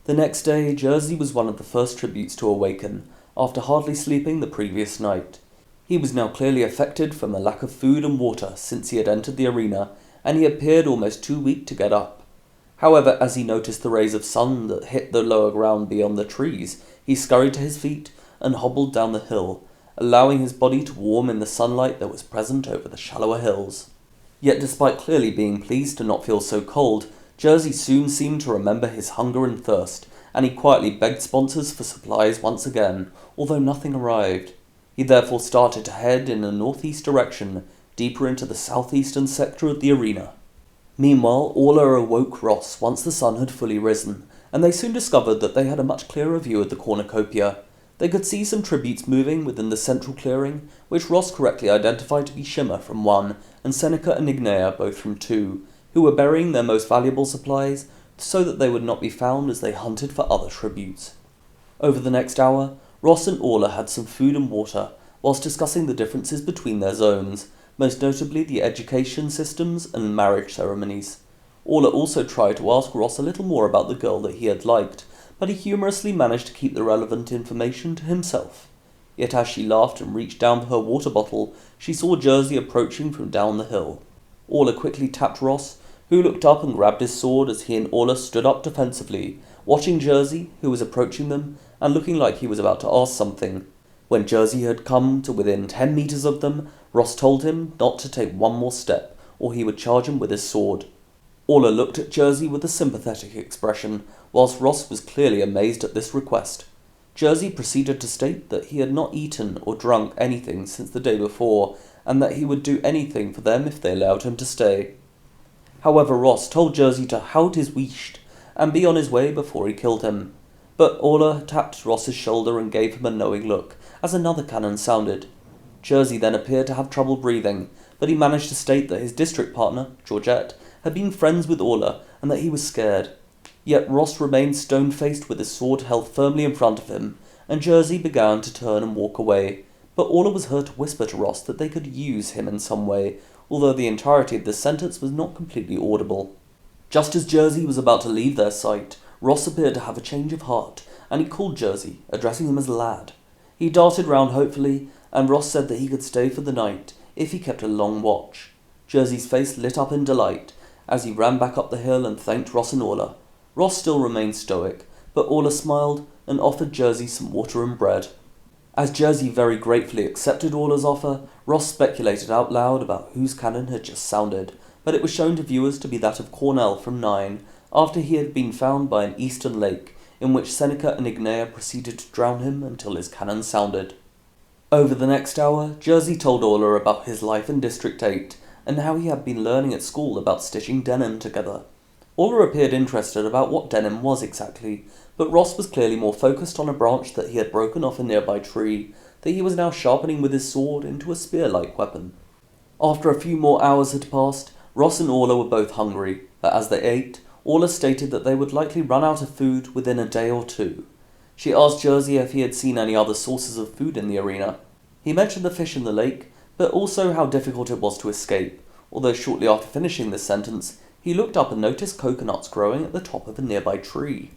The next day, Jersey was one of the first tributes to awaken, after hardly sleeping the previous night. He was now clearly affected from the lack of food and water since he had entered the arena, and he appeared almost too weak to get up. However, as he noticed the rays of sun that hit the lower ground beyond the trees, he scurried to his feet and hobbled down the hill, allowing his body to warm in the sunlight that was present over the shallower hills. Yet despite clearly being pleased to not feel so cold, Jersey soon seemed to remember his hunger and thirst, and he quietly begged sponsors for supplies once again, although nothing arrived. He therefore started to head in a northeast direction, deeper into the southeastern sector of the arena. Meanwhile, Orla awoke Ross once the sun had fully risen, and they soon discovered that they had a much clearer view of the cornucopia. They could see some tributes moving within the central clearing, which Ross correctly identified to be Shimmer from 1 and Seneca and Ignea both from 2, who were burying their most valuable supplies so that they would not be found as they hunted for other tributes. Over the next hour, Ross and Orla had some food and water, whilst discussing the differences between their zones, most notably the education systems and marriage ceremonies. Orla also tried to ask Ross a little more about the girl that he had liked, but he humorously managed to keep the relevant information to himself. Yet as she laughed and reached down for her water bottle, she saw Jersey approaching from down the hill. Orla quickly tapped Ross, who looked up and grabbed his sword as he and Orla stood up defensively, watching Jersey, who was approaching them, and looking like he was about to ask something. When Jersey had come to within 10 meters of them, Ross told him not to take one more step, or he would charge him with his sword. Orla looked at Jersey with a sympathetic expression, whilst Ross was clearly amazed at this request. Jersey proceeded to state that he had not eaten or drunk anything since the day before, and that he would do anything for them if they allowed him to stay. However, Ross told Jersey to houd his wisht and be on his way before he killed him. But Orla tapped Ross's shoulder and gave him a knowing look, as another cannon sounded. Jersey then appeared to have trouble breathing, but he managed to state that his district partner, Georgette, had been friends with Orla and that he was scared. Yet Ross remained stone-faced with his sword held firmly in front of him, and Jersey began to turn and walk away, but Orla was heard to whisper to Ross that they could use him in some way, although the entirety of this sentence was not completely audible. Just as Jersey was about to leave their sight, Ross appeared to have a change of heart, and he called Jersey, addressing him as lad. He darted round hopefully, and Ross said that he could stay for the night, if he kept a long watch. Jersey's face lit up in delight, as he ran back up the hill and thanked Ross and Orla. Ross still remained stoic, but Orla smiled and offered Jersey some water and bread. As Jersey very gratefully accepted Orla's offer, Ross speculated out loud about whose cannon had just sounded, but it was shown to viewers to be that of Cornell from 9, after he had been found by an eastern lake, in which Seneca and Ignea proceeded to drown him until his cannon sounded. Over the next hour, Jersey told Orla about his life in District 8, and how he had been learning at school about stitching denim together. Orla appeared interested about what denim was exactly, but Ross was clearly more focused on a branch that he had broken off a nearby tree, that he was now sharpening with his sword into a spear-like weapon. After a few more hours had passed, Ross and Orla were both hungry, but as they ate, Orla stated that they would likely run out of food within a day or two. She asked Jersey if he had seen any other sources of food in the arena. He mentioned the fish in the lake, but also how difficult it was to escape, although shortly after finishing this sentence, he looked up and noticed coconuts growing at the top of a nearby tree.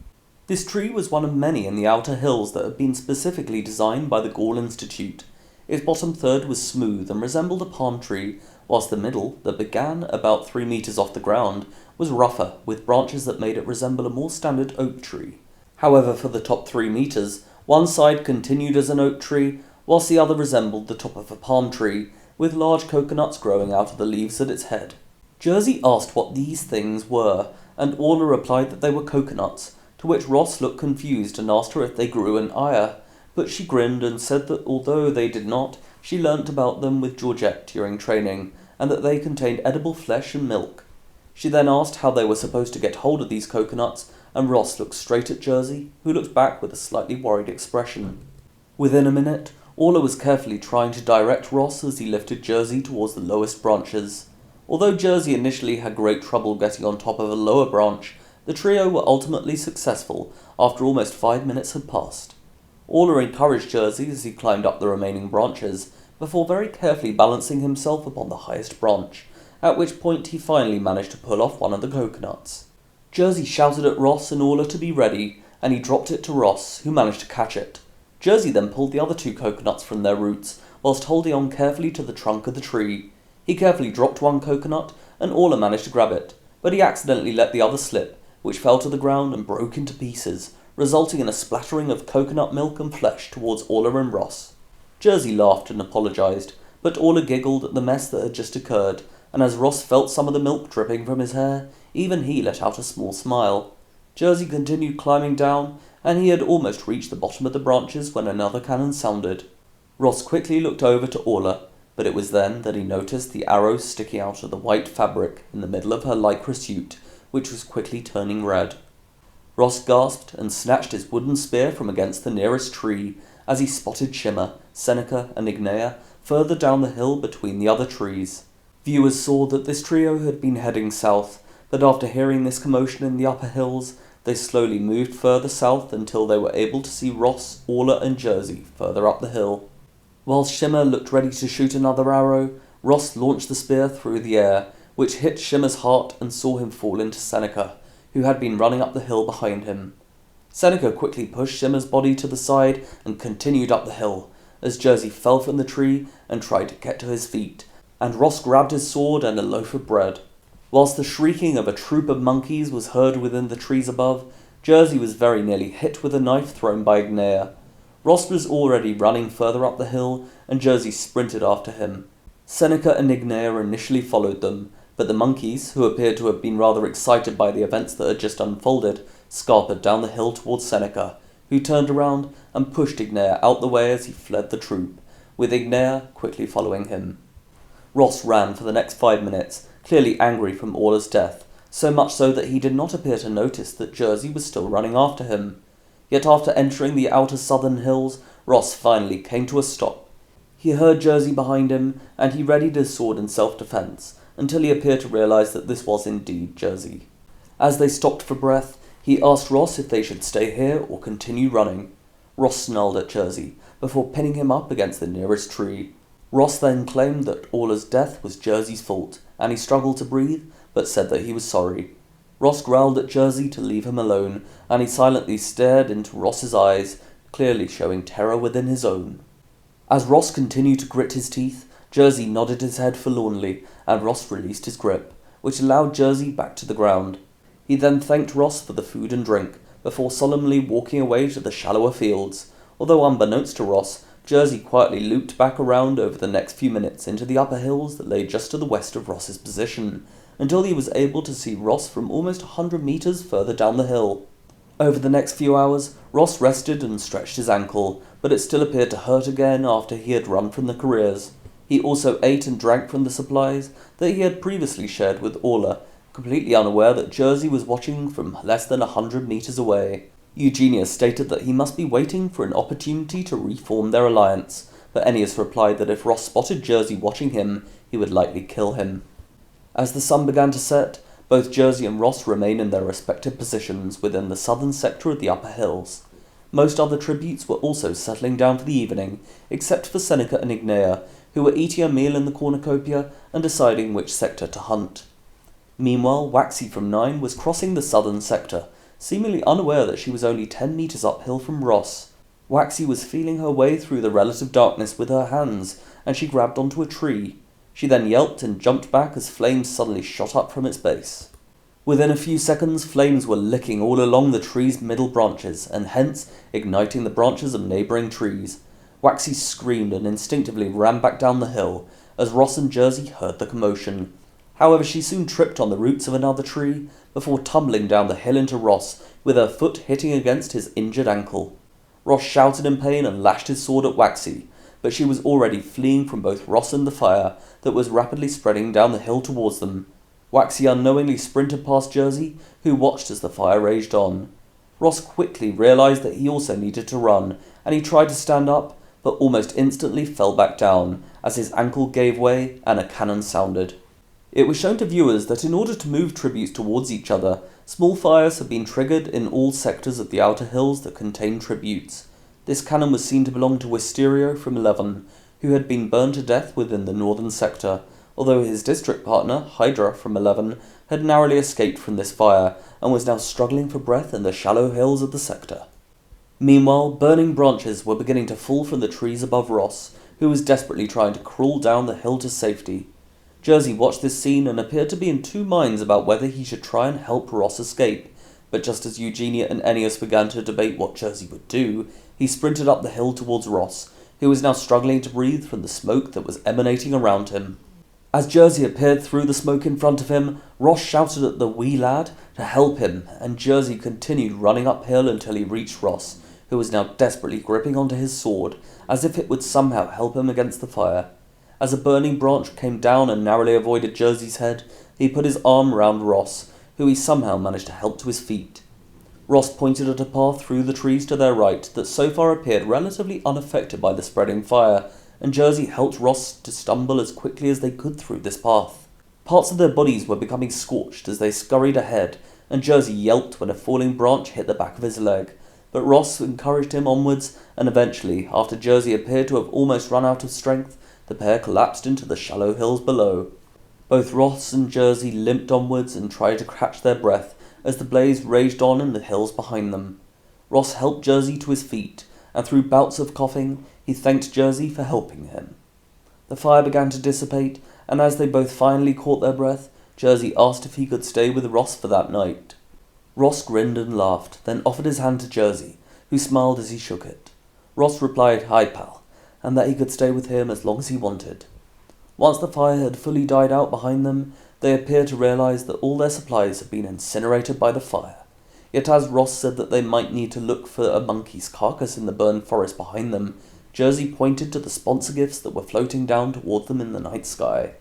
This tree was one of many in the outer hills that had been specifically designed by the Gaul Institute. Its bottom third was smooth and resembled a palm tree, whilst the middle, that began about 3 meters off the ground, was rougher, with branches that made it resemble a more standard oak tree. However, for the top 3 meters, one side continued as an oak tree, whilst the other resembled the top of a palm tree, with large coconuts growing out of the leaves at its head. Jersey asked what these things were, and Orla replied that they were coconuts, to which Ross looked confused and asked her if they grew in Aya, but she grinned and said that although they did not, she learnt about them with Georgette during training, and that they contained edible flesh and milk. She then asked how they were supposed to get hold of these coconuts, and Ross looked straight at Jersey, who looked back with a slightly worried expression. Within a minute, Orla was carefully trying to direct Ross as he lifted Jersey towards the lowest branches. Although Jersey initially had great trouble getting on top of a lower branch, the trio were ultimately successful after almost 5 minutes had passed. Orla encouraged Jersey as he climbed up the remaining branches, before very carefully balancing himself upon the highest branch, at which point he finally managed to pull off one of the coconuts. Jersey shouted at Ross and Orla to be ready, and he dropped it to Ross, who managed to catch it. Jersey then pulled the other 2 coconuts from their roots, whilst holding on carefully to the trunk of the tree. He carefully dropped one coconut, and Orla managed to grab it, but he accidentally let the other slip, which fell to the ground and broke into pieces, resulting in a splattering of coconut milk and flesh towards Orla and Ross. Jersey laughed and apologised, but Orla giggled at the mess that had just occurred, and as Ross felt some of the milk dripping from his hair, even he let out a small smile. Jersey continued climbing down, and he had almost reached the bottom of the branches when another cannon sounded. Ross quickly looked over to Orla, but it was then that he noticed the arrows sticking out of the white fabric in the middle of her lycra suit, which was quickly turning red. Ross gasped and snatched his wooden spear from against the nearest tree as he spotted Shimmer, Seneca, and Ignea further down the hill between the other trees. Viewers saw that this trio had been heading south, but after hearing this commotion in the upper hills, they slowly moved further south until they were able to see Ross, Orla, and Jersey further up the hill. Whilst Shimmer looked ready to shoot another arrow, Ross launched the spear through the air, which hit Shimmer's heart and saw him fall into Seneca, who had been running up the hill behind him. Seneca quickly pushed Shimmer's body to the side and continued up the hill, as Jersey fell from the tree and tried to get to his feet, and Ross grabbed his sword and a loaf of bread. Whilst the shrieking of a troop of monkeys was heard within the trees above, Jersey was very nearly hit with a knife thrown by Ignea. Ross was already running further up the hill, and Jersey sprinted after him. Seneca and Ignea initially followed them, but the monkeys, who appeared to have been rather excited by the events that had just unfolded, scarpered down the hill towards Seneca, who turned around and pushed Ignea out the way as he fled the troop, with Ignea quickly following him. Ross ran for the next 5 minutes, clearly angry from Orla's death, so much so that he did not appear to notice that Jersey was still running after him. Yet after entering the outer southern hills, Ross finally came to a stop. He heard Jersey behind him, and he readied his sword in self-defence, until he appeared to realise that this was indeed Jersey. As they stopped for breath, he asked Ross if they should stay here or continue running. Ross snarled at Jersey, before pinning him up against the nearest tree. Ross then claimed that Orla's death was Jersey's fault, and he struggled to breathe, but said that he was sorry. Ross growled at Jersey to leave him alone, and he silently stared into Ross's eyes, clearly showing terror within his own. As Ross continued to grit his teeth, Jersey nodded his head forlornly, and Ross released his grip, which allowed Jersey back to the ground. He then thanked Ross for the food and drink, before solemnly walking away to the shallower fields, although unbeknownst to Ross, Jersey quietly looped back around over the next few minutes into the upper hills that lay just to the west of Ross's position, until he was able to see Ross from almost 100 metres further down the hill. Over the next few hours, Ross rested and stretched his ankle, but it still appeared to hurt again after he had run from the careers. He also ate and drank from the supplies that he had previously shared with Orla, completely unaware that Jersey was watching from less than 100 metres away. Eugenia stated that he must be waiting for an opportunity to reform their alliance, but Ennius replied that if Ross spotted Jersey watching him, he would likely kill him. As the sun began to set, both Jersey and Ross remained in their respective positions within the southern sector of the upper hills. Most other tributes were also settling down for the evening, except for Seneca and Ignea, who were eating a meal in the cornucopia and deciding which sector to hunt. Meanwhile, Waxy from 9 was crossing the southern sector, seemingly unaware that she was only 10 metres uphill from Ross. Waxy was feeling her way through the relative darkness with her hands, and she grabbed onto a tree. She then yelped and jumped back as flames suddenly shot up from its base. Within a few seconds, flames were licking all along the tree's middle branches, and hence igniting the branches of neighbouring trees. Waxy screamed and instinctively ran back down the hill, as Ross and Jersey heard the commotion. However, she soon tripped on the roots of another tree, before tumbling down the hill into Ross, with her foot hitting against his injured ankle. Ross shouted in pain and lashed his sword at Waxy, but she was already fleeing from both Ross and the fire that was rapidly spreading down the hill towards them. Waxy unknowingly sprinted past Jersey, who watched as the fire raged on. Ross quickly realised that he also needed to run, and he tried to stand up, but almost instantly fell back down, as his ankle gave way and a cannon sounded. It was shown to viewers that in order to move tributes towards each other, small fires had been triggered in all sectors of the outer hills that contained tributes. This cannon was seen to belong to Wisterio from 11, who had been burned to death within the northern sector, although his district partner, Hydra from 11, had narrowly escaped from this fire and was now struggling for breath in the shallow hills of the sector. Meanwhile, burning branches were beginning to fall from the trees above Ross, who was desperately trying to crawl down the hill to safety. Jersey watched this scene and appeared to be in two minds about whether he should try and help Ross escape, but just as Eugenia and Ennius began to debate what Jersey would do, he sprinted up the hill towards Ross, who was now struggling to breathe from the smoke that was emanating around him. As Jersey appeared through the smoke in front of him, Ross shouted at the wee lad to help him, and Jersey continued running uphill until he reached Ross, who was now desperately gripping onto his sword, as if it would somehow help him against the fire. As a burning branch came down and narrowly avoided Jersey's head, he put his arm round Ross, who he somehow managed to help to his feet. Ross pointed at a path through the trees to their right that so far appeared relatively unaffected by the spreading fire, and Jersey helped Ross to stumble as quickly as they could through this path. Parts of their bodies were becoming scorched as they scurried ahead, and Jersey yelped when a falling branch hit the back of his leg, but Ross encouraged him onwards, and eventually, after Jersey appeared to have almost run out of strength, the pair collapsed into the shallow hills below. Both Ross and Jersey limped onwards and tried to catch their breath as the blaze raged on in the hills behind them. Ross helped Jersey to his feet, and through bouts of coughing, he thanked Jersey for helping him. The fire began to dissipate, and as they both finally caught their breath, Jersey asked if he could stay with Ross for that night. Ross grinned and laughed, then offered his hand to Jersey, who smiled as he shook it. Ross replied, "Hi, pal," and that he could stay with him as long as he wanted. Once the fire had fully died out behind them, they appeared to realize that all their supplies had been incinerated by the fire. Yet as Ross said that they might need to look for a monkey's carcass in the burned forest behind them, Jersey pointed to the sponsor gifts that were floating down toward them in the night sky.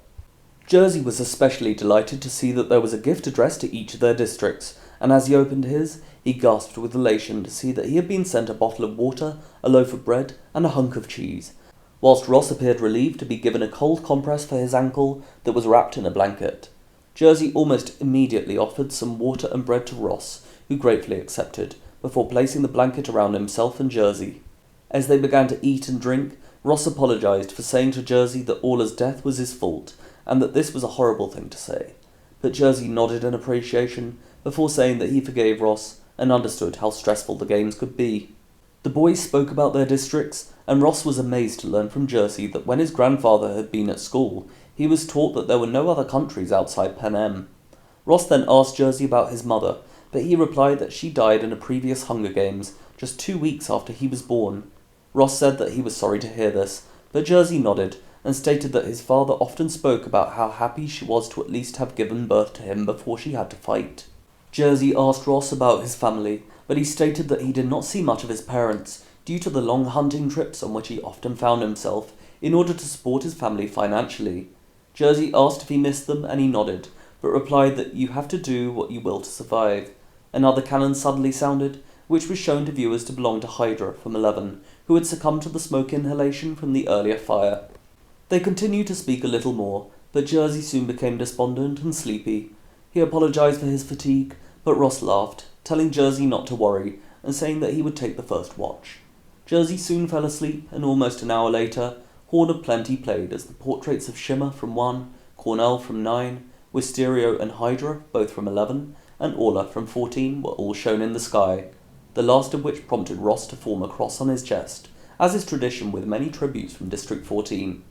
Jersey was especially delighted to see that there was a gift addressed to each of their districts, and as he opened his, he gasped with elation to see that he had been sent a bottle of water, a loaf of bread, and a hunk of cheese, whilst Ross appeared relieved to be given a cold compress for his ankle that was wrapped in a blanket. Jersey almost immediately offered some water and bread to Ross, who gratefully accepted, before placing the blanket around himself and Jersey. As they began to eat and drink, Ross apologized for saying to Jersey that Orla's death was his fault, and that this was a horrible thing to say. But Jersey nodded in appreciation, before saying that he forgave Ross and understood how stressful the games could be. The boys spoke about their districts, and Ross was amazed to learn from Jersey that when his grandfather had been at school, he was taught that there were no other countries outside Panem. Ross then asked Jersey about his mother, but he replied that she died in a previous Hunger Games, just 2 weeks after he was born. Ross said that he was sorry to hear this, but Jersey nodded and stated that his father often spoke about how happy she was to at least have given birth to him before she had to fight. Jersey asked Ross about his family, but he stated that he did not see much of his parents, due to the long hunting trips on which he often found himself, in order to support his family financially. Jersey asked if he missed them, and he nodded, but replied that you have to do what you will to survive. Another cannon suddenly sounded, which was shown to viewers to belong to Hydra from 11, who had succumbed to the smoke inhalation from the earlier fire. They continued to speak a little more, but Jersey soon became despondent and sleepy. He apologized for his fatigue, but Ross laughed, telling Jersey not to worry, and saying that he would take the first watch. Jersey soon fell asleep, and almost an hour later, Horn of Plenty played as the portraits of Shimmer from 1, Cornell from 9, Wisterio and Hydra, both from 11, and Orla from 14 were all shown in the sky, the last of which prompted Ross to form a cross on his chest, as is tradition with many tributes from District 14.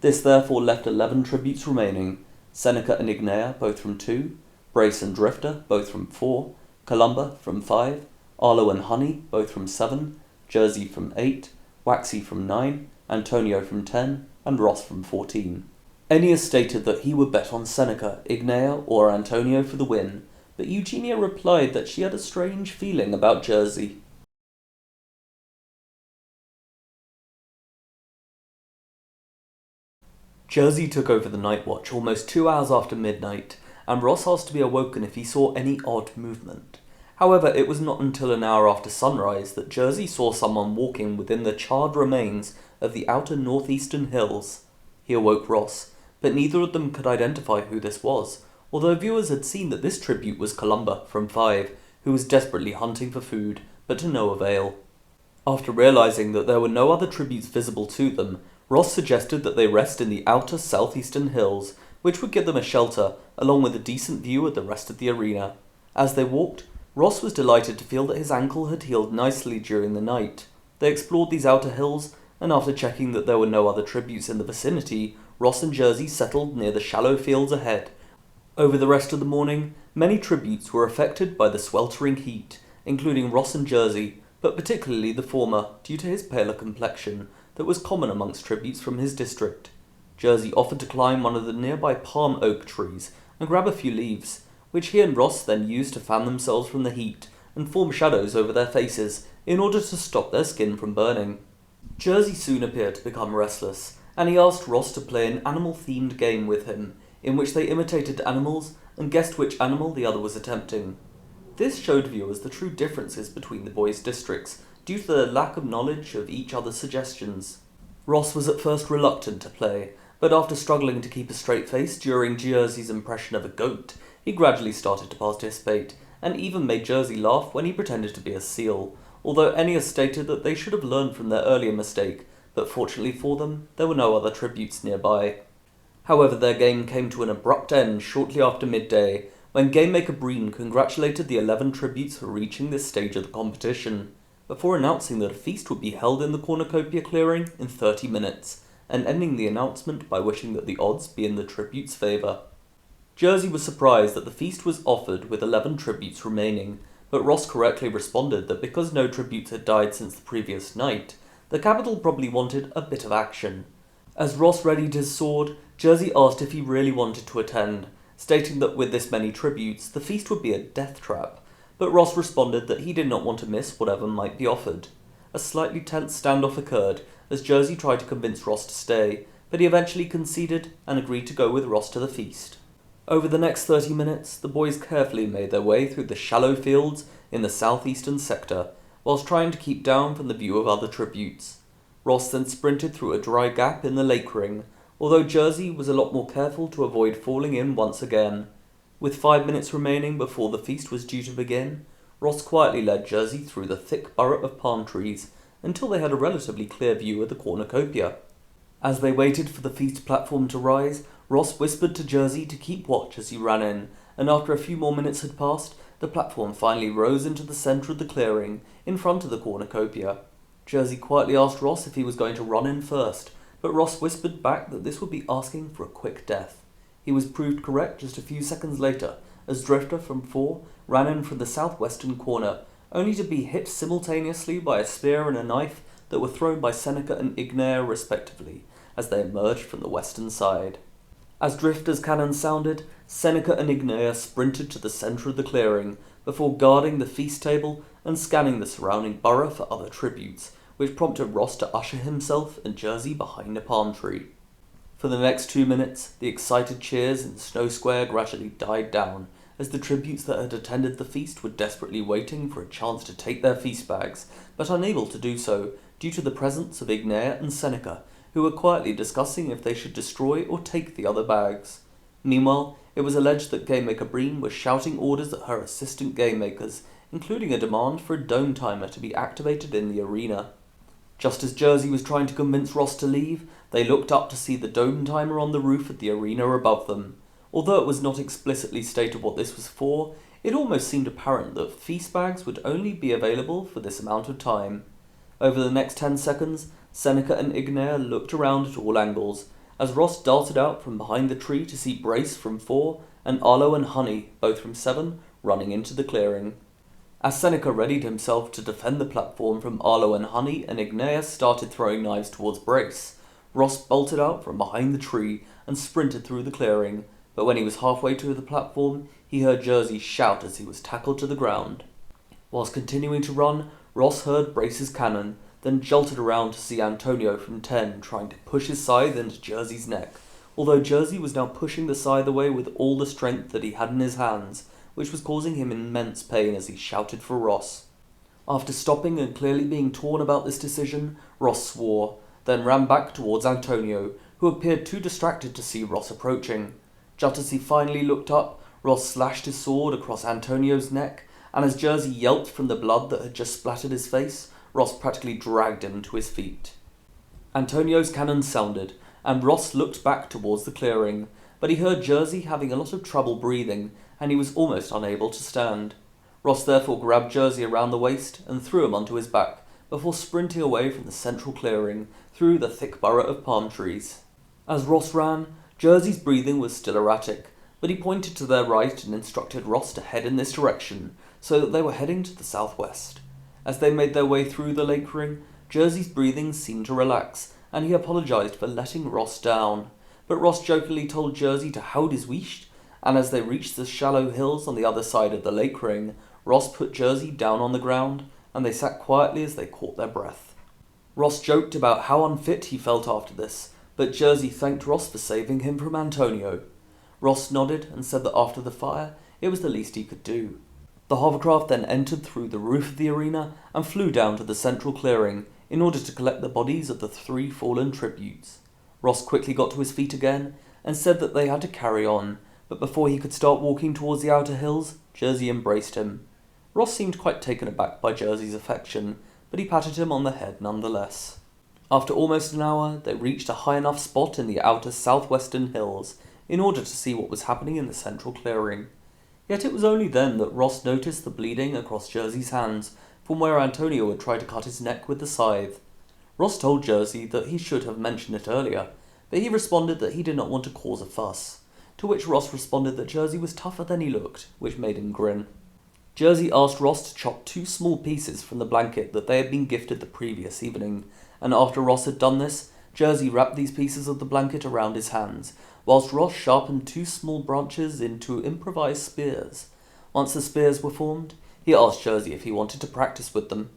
This therefore left 11 tributes remaining, Seneca and Ignea, both from 2, Brace and Drifter, both from 4, Columba from 5, Arlo and Honey, both from 7, Jersey from 8, Waxy from 9, Antonio from 10, and Ross from 14. Ennius stated that he would bet on Seneca, Ignea, or Antonio for the win, but Eugenia replied that she had a strange feeling about Jersey. Jersey took over the night watch almost 2 hours after midnight, and Ross asked to be awoken if he saw any odd movement. However, it was not until an hour after sunrise that Jersey saw someone walking within the charred remains of the outer northeastern hills. He awoke Ross, but neither of them could identify who this was, although viewers had seen that this tribute was Columba from 5, who was desperately hunting for food, but to no avail. After realizing that there were no other tributes visible to them, Ross suggested that they rest in the outer southeastern hills, which would give them a shelter, along with a decent view of the rest of the arena. As they walked, Ross was delighted to feel that his ankle had healed nicely during the night. They explored these outer hills, and after checking that there were no other tributes in the vicinity, Ross and Jersey settled near the shallow fields ahead. Over the rest of the morning, many tributes were affected by the sweltering heat, including Ross and Jersey, but particularly the former, due to his paler complexion, that was common amongst tributes from his district. Jersey offered to climb one of the nearby palm oak trees and grab a few leaves, which he and Ross then used to fan themselves from the heat and form shadows over their faces in order to stop their skin from burning. Jersey soon appeared to become restless, and he asked Ross to play an animal-themed game with him, in which they imitated animals and guessed which animal the other was attempting. This showed viewers the true differences between the boys' districts, due to their lack of knowledge of each other's suggestions. Ross was at first reluctant to play, but after struggling to keep a straight face during Jersey's impression of a goat, he gradually started to participate, and even made Jersey laugh when he pretended to be a seal, although Ennia stated that they should have learned from their earlier mistake, but fortunately for them, there were no other tributes nearby. However, their game came to an abrupt end shortly after midday, when Game Maker Breen congratulated the 11 tributes for reaching this stage of the competition, before announcing that a feast would be held in the cornucopia clearing in 30 minutes, and ending the announcement by wishing that the odds be in the tributes' favour. Jersey was surprised that the feast was offered with 11 tributes remaining, but Ross correctly responded that because no tributes had died since the previous night, the capital probably wanted a bit of action. As Ross readied his sword, Jersey asked if he really wanted to attend, stating that with this many tributes, the feast would be a death trap, but Ross responded that he did not want to miss whatever might be offered. A slightly tense standoff occurred, as Jersey tried to convince Ross to stay, but he eventually conceded and agreed to go with Ross to the feast. Over the next 30 minutes, the boys carefully made their way through the shallow fields in the southeastern sector, whilst trying to keep down from the view of other tributes. Ross then sprinted through a dry gap in the lake ring, although Jersey was a lot more careful to avoid falling in once again. With 5 minutes remaining before the feast was due to begin, Ross quietly led Jersey through the thick borough of palm trees until they had a relatively clear view of the cornucopia. As they waited for the feast platform to rise, Ross whispered to Jersey to keep watch as he ran in, and after a few more minutes had passed, the platform finally rose into the centre of the clearing, in front of the cornucopia. Jersey quietly asked Ross if he was going to run in first, but Ross whispered back that this would be asking for a quick death. He was proved correct just a few seconds later, as Drifter from 4 ran in from the southwestern corner, only to be hit simultaneously by a spear and a knife that were thrown by Seneca and Ignea respectively, as they emerged from the western side. As Drifter's cannon sounded, Seneca and Ignea sprinted to the centre of the clearing, before guarding the feast table and scanning the surrounding borough for other tributes, which prompted Ross to usher himself and Jersey behind a palm tree. For the next 2 minutes, the excited cheers in Snow Square gradually died down, as the tributes that had attended the feast were desperately waiting for a chance to take their feast bags, but unable to do so due to the presence of Ignea and Seneca, who were quietly discussing if they should destroy or take the other bags. Meanwhile, it was alleged that Game Maker Breen was shouting orders at her assistant game makers, including a demand for a dome timer to be activated in the arena. Just as Jersey was trying to convince Ross to leave, they looked up to see the dome timer on the roof of the arena above them. Although it was not explicitly stated what this was for, it almost seemed apparent that feast bags would only be available for this amount of time. Over the next 10 seconds, Seneca and Ignea looked around at all angles, as Ross darted out from behind the tree to see Brace from 4 and Arlo and Honey, both from 7, running into the clearing. As Seneca readied himself to defend the platform from Arlo and Honey and Ignea started throwing knives towards Brace, Ross bolted out from behind the tree and sprinted through the clearing, but when he was halfway to the platform, he heard Jersey shout as he was tackled to the ground. Whilst continuing to run, Ross heard Brace's cannon, then jolted around to see Antonio from 10 trying to push his scythe into Jersey's neck, although Jersey was now pushing the scythe away with all the strength that he had in his hands, which was causing him immense pain as he shouted for Ross. After stopping and clearly being torn about this decision, Ross swore, then ran back towards Antonio, who appeared too distracted to see Ross approaching. Just as he finally looked up, Ross slashed his sword across Antonio's neck, and as Jersey yelped from the blood that had just splattered his face, Ross practically dragged him to his feet. Antonio's cannon sounded, and Ross looked back towards the clearing, but he heard Jersey having a lot of trouble breathing, and he was almost unable to stand. Ross therefore grabbed Jersey around the waist and threw him onto his back, before sprinting away from the central clearing, through the thick borough of palm trees. As Ross ran, Jersey's breathing was still erratic, but he pointed to their right and instructed Ross to head in this direction, so that they were heading to the southwest. As they made their way through the lake ring, Jersey's breathing seemed to relax, and he apologized for letting Ross down. But Ross jokingly told Jersey to hold his wish, and as they reached the shallow hills on the other side of the lake ring, Ross put Jersey down on the ground, and they sat quietly as they caught their breath. Ross joked about how unfit he felt after this, but Jersey thanked Ross for saving him from Antonio. Ross nodded and said that after the fire, it was the least he could do. The hovercraft then entered through the roof of the arena and flew down to the central clearing in order to collect the bodies of the 3 fallen tributes. Ross quickly got to his feet again and said that they had to carry on, but before he could start walking towards the outer hills, Jersey embraced him. Ross seemed quite taken aback by Jersey's affection, but he patted him on the head nonetheless. After almost an hour, they reached a high enough spot in the outer southwestern hills in order to see what was happening in the central clearing. Yet it was only then that Ross noticed the bleeding across Jersey's hands from where Antonio had tried to cut his neck with the scythe. Ross told Jersey that he should have mentioned it earlier, but he responded that he did not want to cause a fuss, to which Ross responded that Jersey was tougher than he looked, which made him grin. Jersey asked Ross to chop 2 small pieces from the blanket that they had been gifted the previous evening, and after Ross had done this, Jersey wrapped these pieces of the blanket around his hands, whilst Ross sharpened 2 small branches into improvised spears. Once the spears were formed, he asked Jersey if he wanted to practice with them.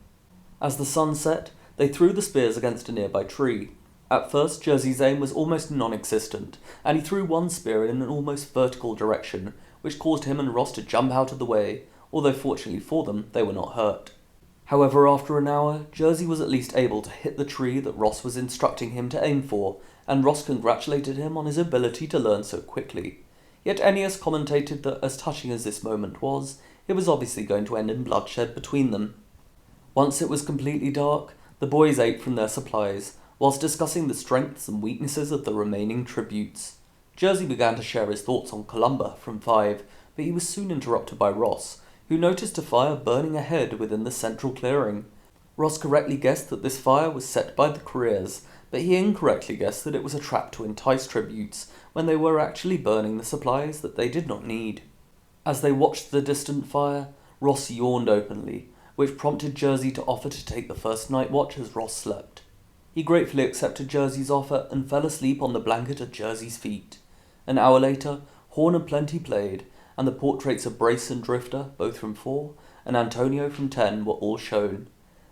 As the sun set, they threw the spears against a nearby tree. At first, Jersey's aim was almost non-existent, and he threw one spear in an almost vertical direction, which caused him and Ross to jump out of the way, although fortunately for them, they were not hurt. However, after an hour, Jersey was at least able to hit the tree that Ross was instructing him to aim for, and Ross congratulated him on his ability to learn so quickly. Yet Ennius commentated that as touching as this moment was, it was obviously going to end in bloodshed between them. Once it was completely dark, the boys ate from their supplies, whilst discussing the strengths and weaknesses of the remaining tributes. Jersey began to share his thoughts on Columba from 5, but he was soon interrupted by Ross, who noticed a fire burning ahead within the central clearing. Ross correctly guessed that this fire was set by the careers, but he incorrectly guessed that it was a trap to entice tributes, when they were actually burning the supplies that they did not need. As they watched the distant fire, Ross yawned openly, which prompted Jersey to offer to take the first night watch as Ross slept. He gratefully accepted Jersey's offer and fell asleep on the blanket at Jersey's feet. An hour later, Horn and Plenty played, and the portraits of Brace and Drifter, both from 4, and Antonio from 10, were all shown.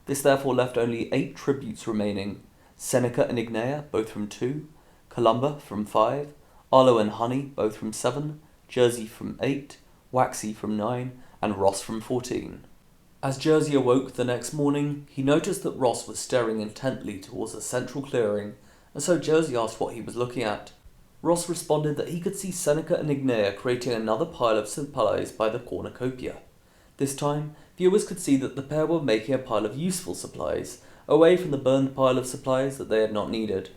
This therefore left only 8 tributes remaining: Seneca and Ignea, both from 2, Columba from 5, Arlo and Honey, both from 7, Jersey from 8, Waxy from 9, and Ross from 14. As Jersey awoke the next morning, he noticed that Ross was staring intently towards the central clearing, and so Jersey asked what he was looking at. Ross responded that he could see Seneca and Ignea creating another pile of supplies by the cornucopia. This time, viewers could see that the pair were making a pile of useful supplies, away from the burned pile of supplies that they had not needed.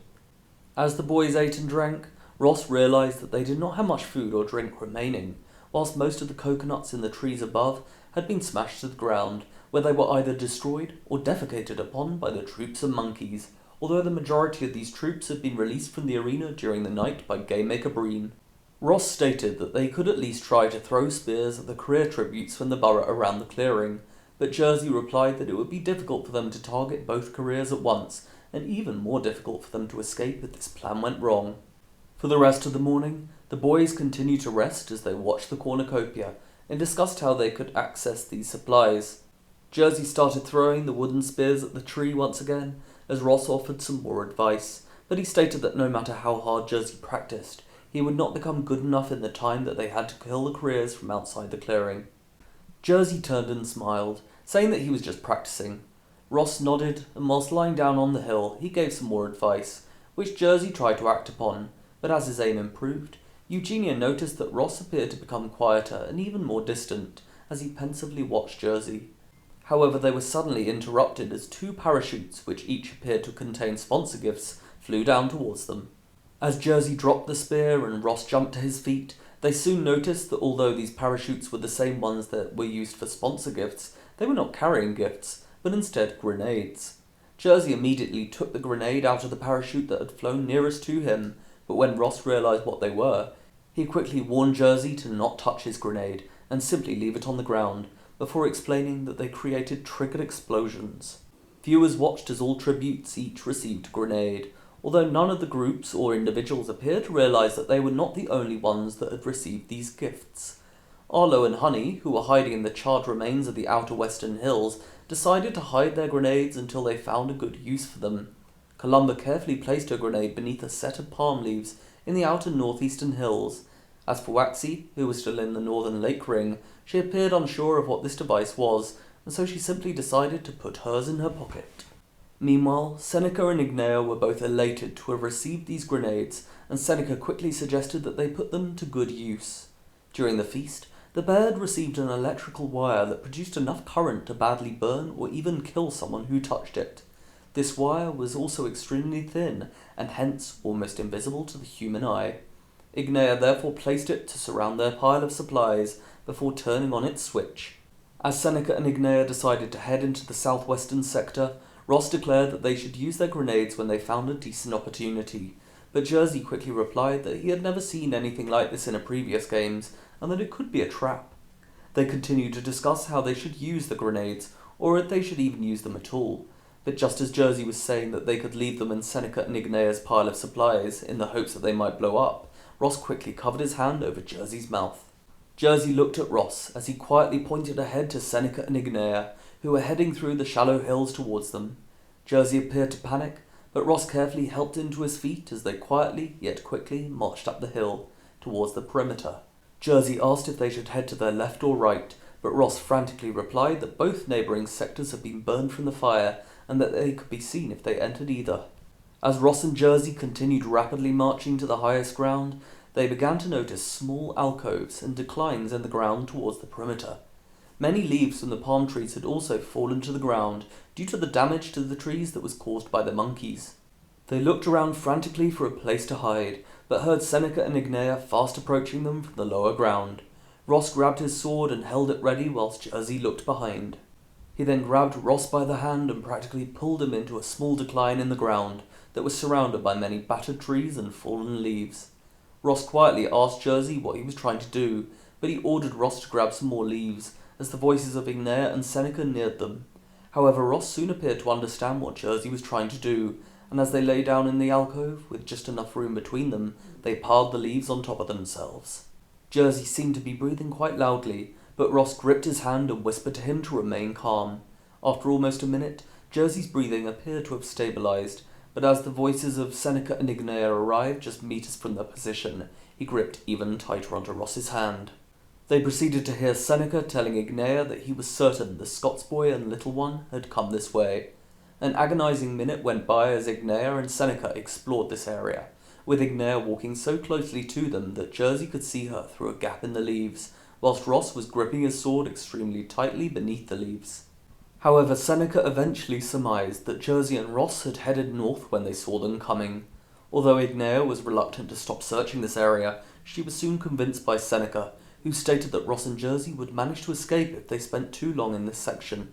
As the boys ate and drank, Ross realized that they did not have much food or drink remaining, whilst most of the coconuts in the trees above had been smashed to the ground, where they were either destroyed or defecated upon by the troops of monkeys, although the majority of these troops had been released from the arena during the night by Gamemaker Breen. Ross stated that they could at least try to throw spears at the career tributes from the borough around the clearing, but Jersey replied that it would be difficult for them to target both careers at once, and even more difficult for them to escape if this plan went wrong. For the rest of the morning, the boys continued to rest as they watched the cornucopia and discussed how they could access these supplies. Jersey started throwing the wooden spears at the tree once again, as Ross offered some more advice, but he stated that no matter how hard Jersey practiced, he would not become good enough in the time that they had to kill the careers from outside the clearing. Jersey turned and smiled, saying that he was just practicing. Ross nodded, and whilst lying down on the hill, he gave some more advice, which Jersey tried to act upon, but as his aim improved, Eugenia noticed that Ross appeared to become quieter and even more distant as he pensively watched Jersey. However, they were suddenly interrupted as 2 parachutes, which each appeared to contain sponsor gifts, flew down towards them. As Jersey dropped the spear and Ross jumped to his feet, they soon noticed that although these parachutes were the same ones that were used for sponsor gifts, they were not carrying gifts, but instead grenades. Jersey immediately took the grenade out of the parachute that had flown nearest to him, but when Ross realized what they were, he quickly warned Jersey to not touch his grenade and simply leave it on the ground, before explaining that they created triggered explosions. Viewers watched as all tributes each received a grenade, although none of the groups or individuals appeared to realize that they were not the only ones that had received these gifts. Arlo and Honey, who were hiding in the charred remains of the outer western hills, decided to hide their grenades until they found a good use for them. Columba carefully placed her grenade beneath a set of palm leaves in the outer northeastern hills. As for Waxy, who was still in the northern lake ring, she appeared unsure of what this device was, and so she simply decided to put hers in her pocket. Meanwhile, Seneca and Ignea were both elated to have received these grenades, and Seneca quickly suggested that they put them to good use. During the feast, the bird received an electrical wire that produced enough current to badly burn or even kill someone who touched it. This wire was also extremely thin, and hence almost invisible to the human eye. Ignea therefore placed it to surround their pile of supplies before turning on its switch. As Seneca and Ignea decided to head into the southwestern sector, Ross declared that they should use their grenades when they found a decent opportunity, but Jersey quickly replied that he had never seen anything like this in a previous games, and that it could be a trap. They continued to discuss how they should use the grenades, or if they should even use them at all, but just as Jersey was saying that they could leave them in Seneca and Ignea's pile of supplies in the hopes that they might blow up, Ross quickly covered his hand over Jersey's mouth. Jersey looked at Ross as he quietly pointed ahead to Seneca and Ignea, who were heading through the shallow hills towards them. Jersey appeared to panic, but Ross carefully helped him to his feet as they quietly, yet quickly, marched up the hill towards the perimeter. Jersey asked if they should head to their left or right, but Ross frantically replied that both neighbouring sectors had been burned from the fire and that they could be seen if they entered either. As Ross and Jersey continued rapidly marching to the highest ground, they began to notice small alcoves and declines in the ground towards the perimeter. Many leaves from the palm trees had also fallen to the ground due to the damage to the trees that was caused by the monkeys. They looked around frantically for a place to hide, but heard Seneca and Ignea fast approaching them from the lower ground. Ross grabbed his sword and held it ready whilst Jersey looked behind. He then grabbed Ross by the hand and practically pulled him into a small decline in the ground that was surrounded by many battered trees and fallen leaves. Ross quietly asked Jersey what he was trying to do, but he ordered Ross to grab some more leaves, as the voices of Ignea and Seneca neared them. However, Ross soon appeared to understand what Jersey was trying to do, and as they lay down in the alcove, with just enough room between them, they piled the leaves on top of themselves. Jersey seemed to be breathing quite loudly, but Ross gripped his hand and whispered to him to remain calm. After almost a minute, Jersey's breathing appeared to have stabilized, but as the voices of Seneca and Ignea arrived just meters from their position, he gripped even tighter onto Ross's hand. They proceeded to hear Seneca telling Ignea that he was certain the Scots boy and little one had come this way. An agonizing minute went by as Ignea and Seneca explored this area, with Ignea walking so closely to them that Jersey could see her through a gap in the leaves, whilst Ross was gripping his sword extremely tightly beneath the leaves. However, Seneca eventually surmised that Jersey and Ross had headed north when they saw them coming. Although Ignea was reluctant to stop searching this area, she was soon convinced by Seneca, who stated that Ross and Jersey would manage to escape if they spent too long in this section.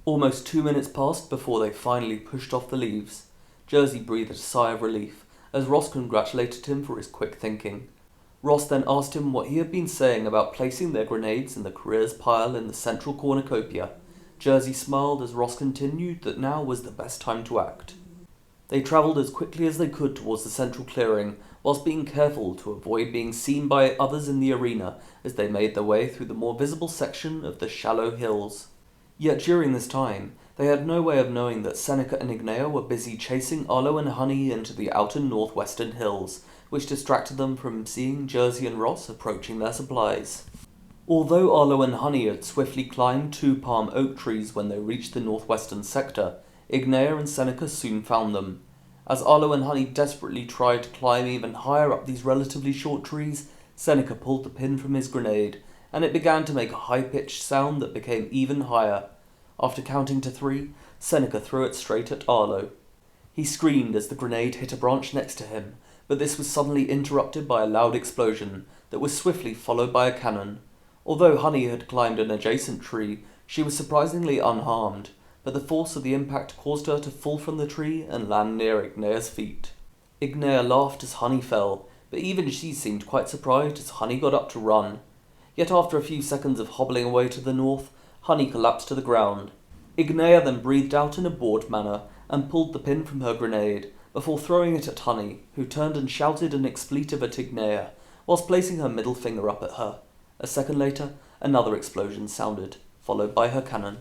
Almost 2 minutes passed before they finally pushed off the leaves. Jersey breathed a sigh of relief, as Ross congratulated him for his quick thinking. Ross then asked him what he had been saying about placing their grenades in the careers pile in the central cornucopia. Jersey smiled as Ross continued that now was the best time to act. They travelled as quickly as they could towards the central clearing, whilst being careful to avoid being seen by others in the arena as they made their way through the more visible section of the shallow hills. Yet during this time, they had no way of knowing that Seneca and Ignea were busy chasing Arlo and Honey into the outer northwestern hills, which distracted them from seeing Jersey and Ross approaching their supplies. Although Arlo and Honey had swiftly climbed 2 palm oak trees when they reached the northwestern sector, Ignea and Seneca soon found them. As Arlo and Honey desperately tried to climb even higher up these relatively short trees, Seneca pulled the pin from his grenade, and it began to make a high-pitched sound that became even higher. After counting to 3, Seneca threw it straight at Arlo. He screamed as the grenade hit a branch next to him, but this was suddenly interrupted by a loud explosion that was swiftly followed by a cannon. Although Honey had climbed an adjacent tree, she was surprisingly unharmed, but the force of the impact caused her to fall from the tree and land near Ignea's feet. Ignea laughed as Honey fell, but even she seemed quite surprised as Honey got up to run. Yet after a few seconds of hobbling away to the north, Honey collapsed to the ground. Ignea then breathed out in a bored manner and pulled the pin from her grenade, before throwing it at Honey, who turned and shouted an expletive at Ignea, whilst placing her middle finger up at her. A second later, another explosion sounded, followed by her cannon.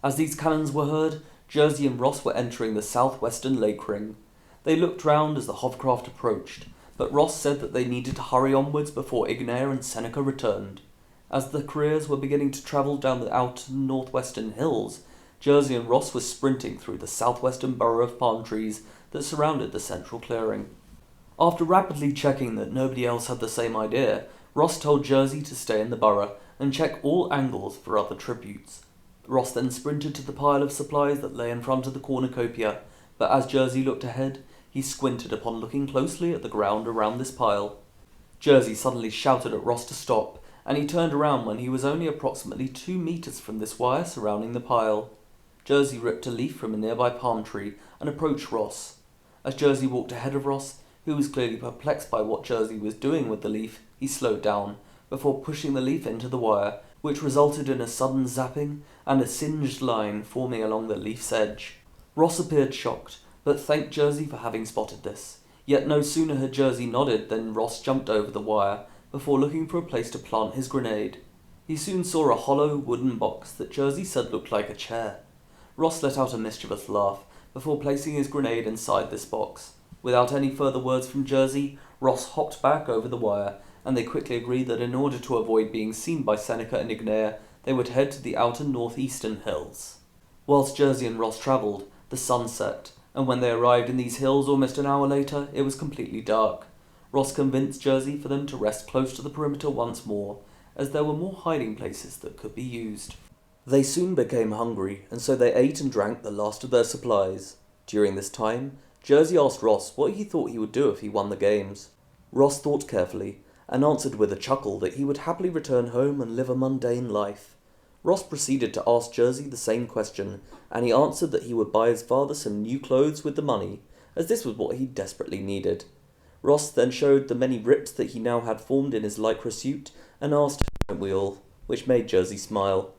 As these cannons were heard, Jersey and Ross were entering the southwestern lake ring. They looked round as the hovercraft approached, but Ross said that they needed to hurry onwards before Ignea and Seneca returned. As the careers were beginning to travel down the outer northwestern hills, Jersey and Ross were sprinting through the southwestern borough of palm trees that surrounded the central clearing. After rapidly checking that nobody else had the same idea, Ross told Jersey to stay in the borough and check all angles for other tributes. Ross then sprinted to the pile of supplies that lay in front of the cornucopia, but as Jersey looked ahead, he squinted upon looking closely at the ground around this pile. Jersey suddenly shouted at Ross to stop, and he turned around when he was only approximately 2 meters from this wire surrounding the pile. Jersey ripped a leaf from a nearby palm tree and approached Ross. As Jersey walked ahead of Ross, who was clearly perplexed by what Jersey was doing with the leaf, he slowed down, before pushing the leaf into the wire, which resulted in a sudden zapping and a singed line forming along the leaf's edge. Ross appeared shocked, but thanked Jersey for having spotted this. Yet no sooner had Jersey nodded than Ross jumped over the wire, before looking for a place to plant his grenade. He soon saw a hollow wooden box that Jersey said looked like a chair. Ross let out a mischievous laugh, before placing his grenade inside this box. Without any further words from Jersey, Ross hopped back over the wire, and they quickly agreed that in order to avoid being seen by Seneca and Ignea, they would head to the outer northeastern hills. Whilst Jersey and Ross travelled, the sun set, and when they arrived in these hills almost an hour later, it was completely dark. Ross convinced Jersey for them to rest close to the perimeter once more, as there were more hiding places that could be used. They soon became hungry, and so they ate and drank the last of their supplies. During this time, Jersey asked Ross what he thought he would do if he won the games. Ross thought carefully, and answered with a chuckle that he would happily return home and live a mundane life. Ross proceeded to ask Jersey the same question, and he answered that he would buy his father some new clothes with the money, as this was what he desperately needed. Ross then showed the many rips that he now had formed in his lycra suit, and asked if we all, which made Jersey smile.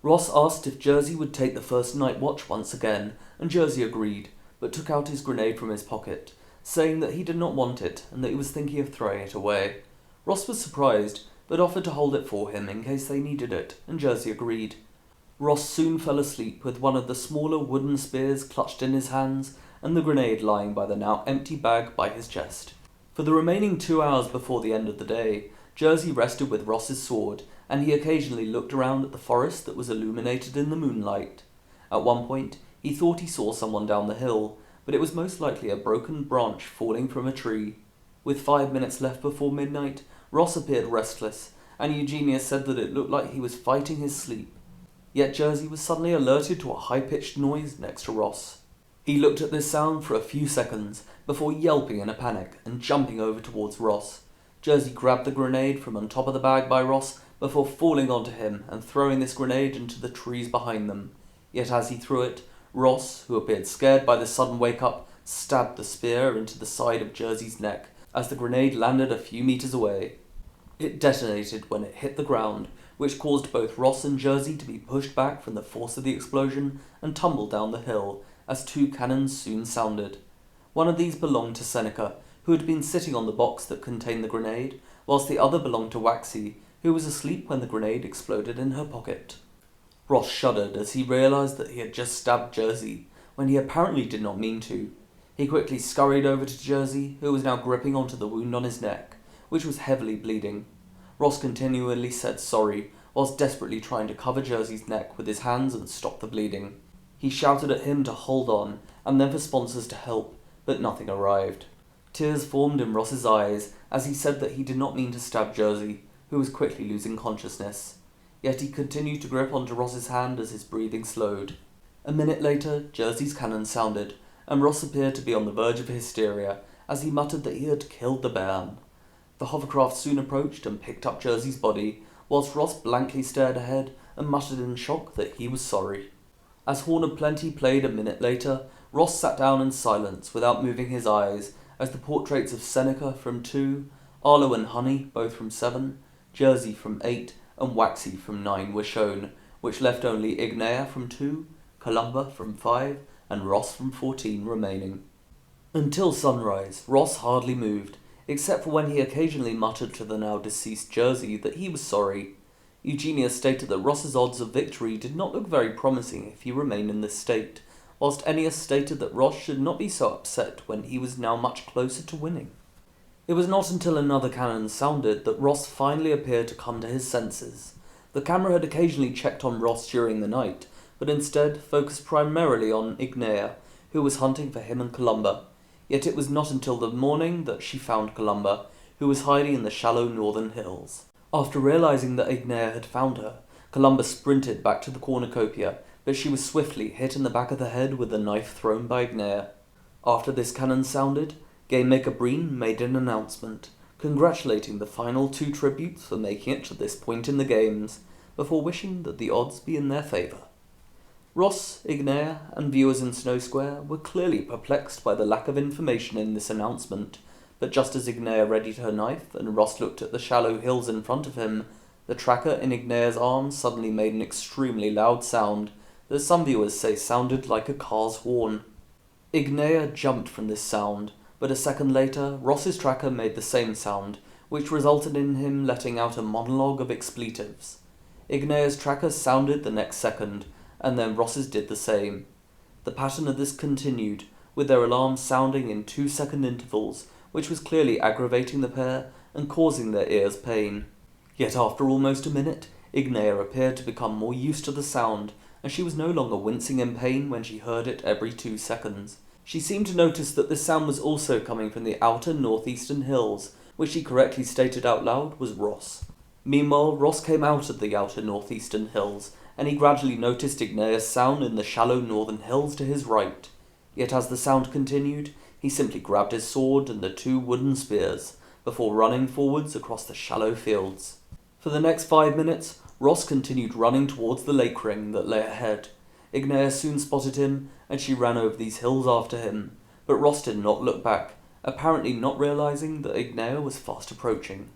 Ross asked if Jersey would take the first night watch once again, and Jersey agreed, but took out his grenade from his pocket, saying that he did not want it, and that he was thinking of throwing it away. Ross was surprised, but offered to hold it for him in case they needed it, and Jersey agreed. Ross soon fell asleep with one of the smaller wooden spears clutched in his hands, and the grenade lying by the now empty bag by his chest. For the remaining 2 hours before the end of the day, Jersey rested with Ross's sword, and he occasionally looked around at the forest that was illuminated in the moonlight. At one point, he thought he saw someone down the hill, but it was most likely a broken branch falling from a tree. With 5 minutes left before midnight, Ross appeared restless, and Eugenia said that it looked like he was fighting his sleep. Yet Jersey was suddenly alerted to a high-pitched noise next to Ross. He looked at this sound for a few seconds, before yelping in a panic and jumping over towards Ross. Jersey grabbed the grenade from on top of the bag by Ross, before falling onto him and throwing this grenade into the trees behind them. Yet as he threw it, Ross, who appeared scared by the sudden wake-up, stabbed the spear into the side of Jersey's neck, as the grenade landed a few meters away. It detonated when it hit the ground, which caused both Ross and Jersey to be pushed back from the force of the explosion and tumble down the hill, as 2 cannons soon sounded. One of these belonged to Seneca, who had been sitting on the box that contained the grenade, whilst the other belonged to Waxy, who was asleep when the grenade exploded in her pocket. Ross shuddered as he realized that he had just stabbed Jersey, when he apparently did not mean to. He quickly scurried over to Jersey, who was now gripping onto the wound on his neck, which was heavily bleeding. Ross continually said sorry, whilst desperately trying to cover Jersey's neck with his hands and stop the bleeding. He shouted at him to hold on, and then for sponsors to help, but nothing arrived. Tears formed in Ross's eyes as he said that he did not mean to stab Jersey, who was quickly losing consciousness. Yet he continued to grip onto Ross's hand as his breathing slowed. A minute later, Jersey's cannon sounded, and Ross appeared to be on the verge of hysteria as he muttered that he had killed the bairn. The hovercraft soon approached and picked up Jersey's body, whilst Ross blankly stared ahead and muttered in shock that he was sorry. As Horn of Plenty played a minute later, Ross sat down in silence without moving his eyes as the portraits of Seneca from 2, Arlo and Honey, both from 7, Jersey from 8, and Waxy from 9 were shown, which left only Ignea from 2, Columba from 5, and Ross from 14 remaining. Until sunrise, Ross hardly moved, except for when he occasionally muttered to the now deceased Jersey that he was sorry. Eugenia stated that Ross's odds of victory did not look very promising if he remained in this state, whilst Ennius stated that Ross should not be so upset when he was now much closer to winning. It was not until another cannon sounded that Ross finally appeared to come to his senses. The camera had occasionally checked on Ross during the night, but instead focused primarily on Ignea, who was hunting for him and Columba. Yet it was not until the morning that she found Columba, who was hiding in the shallow northern hills. After realizing that Ignea had found her, Columba sprinted back to the cornucopia, but she was swiftly hit in the back of the head with the knife thrown by Ignea. After this cannon sounded, Game Maker Breen made an announcement, congratulating the final 2 tributes for making it to this point in the games, before wishing that the odds be in their favour. Ross, Ignea, and viewers in Snow Square were clearly perplexed by the lack of information in this announcement, but just as Ignea readied her knife and Ross looked at the shallow hills in front of him, the tracker in Ignea's arm suddenly made an extremely loud sound that some viewers say sounded like a car's horn. Ignea jumped from this sound, but a second later, Ross's tracker made the same sound, which resulted in him letting out a monologue of expletives. Ignea's tracker sounded the next second, and then Ross's did the same. The pattern of this continued, with their alarms sounding in 2-second intervals, which was clearly aggravating the pair and causing their ears pain. Yet after almost a minute, Ignea appeared to become more used to the sound, and she was no longer wincing in pain when she heard it every 2 seconds. She seemed to notice that the sound was also coming from the outer northeastern hills, which she correctly stated out loud was Ross. Meanwhile, Ross came out of the outer northeastern hills, and he gradually noticed Ignea's sound in the shallow northern hills to his right. Yet as the sound continued, he simply grabbed his sword and the 2 wooden spears, before running forwards across the shallow fields. For the next 5 minutes, Ross continued running towards the lake ring that lay ahead. Ignea soon spotted him, and she ran over these hills after him, but Ross did not look back, apparently not realizing that Ignea was fast approaching.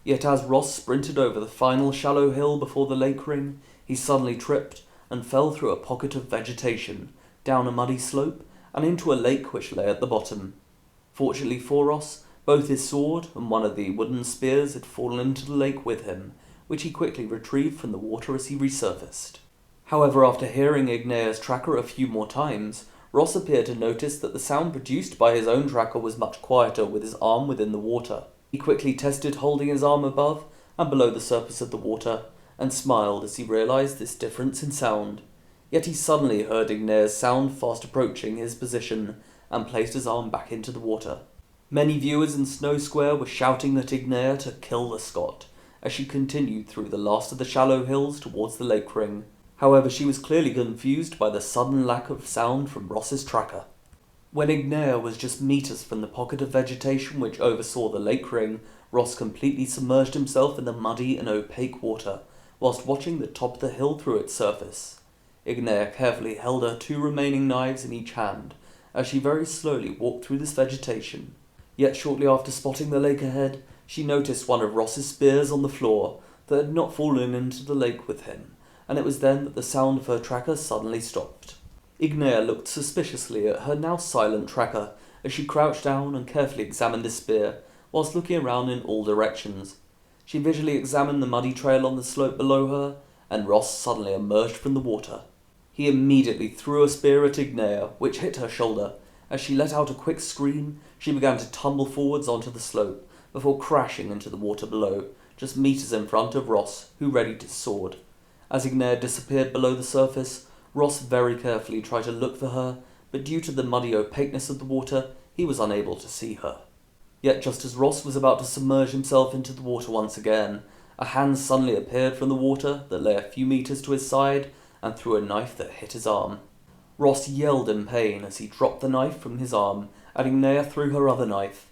Yet as Ross sprinted over the final shallow hill before the lake ring, he suddenly tripped and fell through a pocket of vegetation, down a muddy slope, and into a lake which lay at the bottom. Fortunately for Ross, both his sword and one of the wooden spears had fallen into the lake with him, which he quickly retrieved from the water as he resurfaced. However, after hearing Ignea's tracker a few more times, Ross appeared to notice that the sound produced by his own tracker was much quieter with his arm within the water. He quickly tested holding his arm above and below the surface of the water, and smiled as he realized this difference in sound. Yet he suddenly heard Ignea's sound fast approaching his position, and placed his arm back into the water. Many viewers in Snow Square were shouting at Ignea to kill the Scot, as she continued through the last of the shallow hills towards the lake ring. However, she was clearly confused by the sudden lack of sound from Ross's tracker. When Ignea was just meters from the pocket of vegetation which oversaw the lake ring, Ross completely submerged himself in the muddy and opaque water, whilst watching the top of the hill through its surface. Ignea carefully held her 2 remaining knives in each hand, as she very slowly walked through this vegetation. Yet shortly after spotting the lake ahead, she noticed one of Ross's spears on the floor that had not fallen into the lake with him, and it was then that the sound of her tracker suddenly stopped. Ignea looked suspiciously at her now silent tracker as she crouched down and carefully examined the spear, whilst looking around in all directions. She visually examined the muddy trail on the slope below her, and Ross suddenly emerged from the water. He immediately threw a spear at Ignea, which hit her shoulder. As she let out a quick scream, she began to tumble forwards onto the slope, before crashing into the water below, just meters in front of Ross, who readied his sword. As Ignea disappeared below the surface, Ross very carefully tried to look for her, but due to the muddy opaqueness of the water, he was unable to see her. Yet just as Ross was about to submerge himself into the water once again, a hand suddenly appeared from the water that lay a few meters to his side and threw a knife that hit his arm. Ross yelled in pain as he dropped the knife from his arm, and Ignea threw her other knife.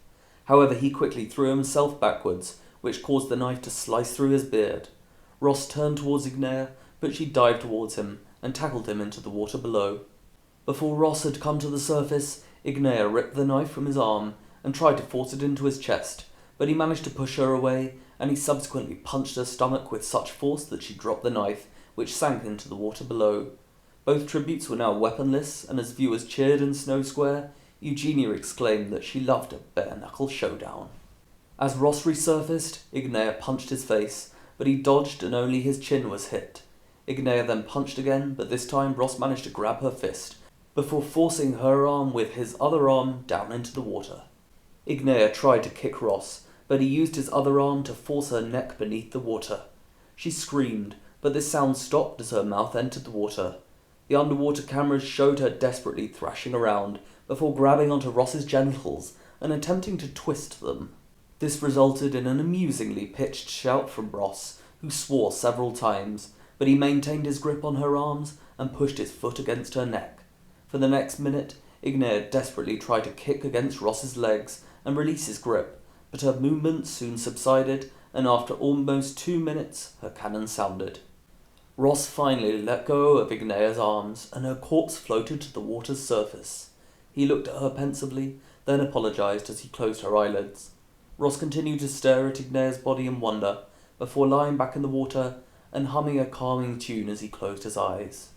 However, he quickly threw himself backwards, which caused the knife to slice through his beard. Ross turned towards Ignea, but she dived towards him and tackled him into the water below. Before Ross had come to the surface, Ignea ripped the knife from his arm and tried to force it into his chest, but he managed to push her away, and he subsequently punched her stomach with such force that she dropped the knife, which sank into the water below. Both tributes were now weaponless, and as viewers cheered in Snow Square, Eugenia exclaimed that she loved a bare-knuckle showdown. As Ross resurfaced, Ignea punched his face, but he dodged and only his chin was hit. Ignea then punched again, but this time Ross managed to grab her fist, before forcing her arm with his other arm down into the water. Ignea tried to kick Ross, but he used his other arm to force her neck beneath the water. She screamed, but this sound stopped as her mouth entered the water. The underwater cameras showed her desperately thrashing around, before grabbing onto Ross's genitals and attempting to twist them. This resulted in an amusingly pitched shout from Ross, who swore several times, but he maintained his grip on her arms and pushed his foot against her neck. For the next minute, Ignea desperately tried to kick against Ross's legs and release his grip, but her movements soon subsided, and after almost 2 minutes, her cannon sounded. Ross finally let go of Ignea's arms, and her corpse floated to the water's surface. He looked at her pensively, then apologized as he closed her eyelids. Ross continued to stare at Ignea's body in wonder, before lying back in the water and humming a calming tune as he closed his eyes.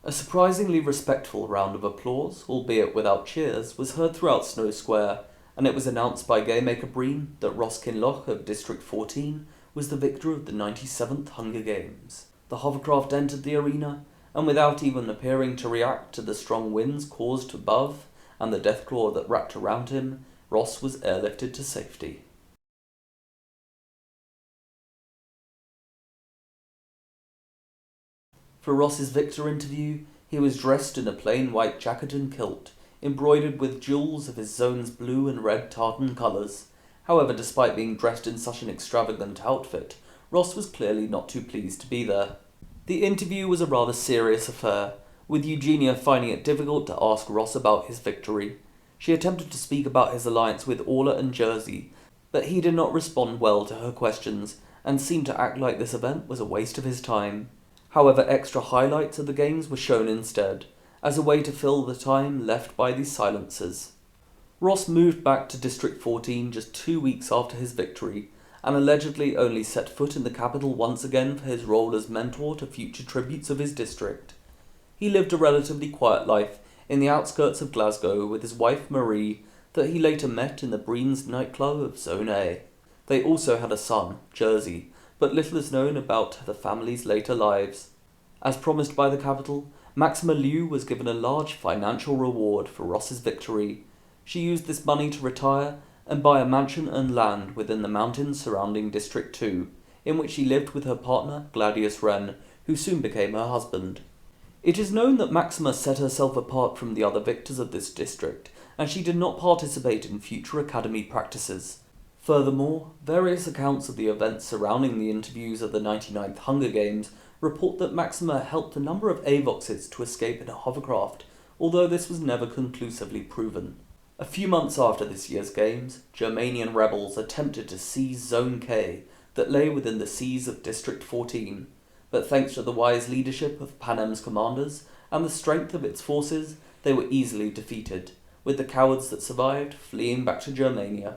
A surprisingly respectful round of applause, albeit without cheers, was heard throughout Snow Square, and it was announced by Gamemaker Breen that Ross Kinloch of District 14 was the victor of the 97th Hunger Games. The hovercraft entered the arena, and without even appearing to react to the strong winds caused above and the deathclaw that wrapped around him, Ross was airlifted to safety. For Ross's victor interview, he was dressed in a plain white jacket and kilt, embroidered with jewels of his zone's blue and red tartan colours. However, despite being dressed in such an extravagant outfit, Ross was clearly not too pleased to be there. The interview was a rather serious affair, with Eugenia finding it difficult to ask Ross about his victory. She attempted to speak about his alliance with Orla and Jersey, but he did not respond well to her questions, and seemed to act like this event was a waste of his time. However, extra highlights of the games were shown instead, as a way to fill the time left by these silences. Ross moved back to District 14 just 2 weeks after his victory, and allegedly only set foot in the capital once again for his role as mentor to future tributes of his district. He lived a relatively quiet life in the outskirts of Glasgow with his wife Marie, that he later met in the Breen's nightclub of Zone A. They also had a son, Jersey, but little is known about the family's later lives. As promised by the capital, Maxima Liu was given a large financial reward for Ross's victory. She used this money to retire and buy a mansion and land within the mountains surrounding District 2, in which she lived with her partner, Gladius Wren, who soon became her husband. It is known that Maxima set herself apart from the other victors of this district, and she did not participate in future academy practices. Furthermore, various accounts of the events surrounding the interviews of the 99th Hunger Games report that Maxima helped a number of Avoxes to escape in a hovercraft, although this was never conclusively proven. A few months after this year's games, Germanian rebels attempted to seize Zone K that lay within the seas of District 14, but thanks to the wise leadership of Panem's commanders and the strength of its forces, they were easily defeated, with the cowards that survived fleeing back to Germania.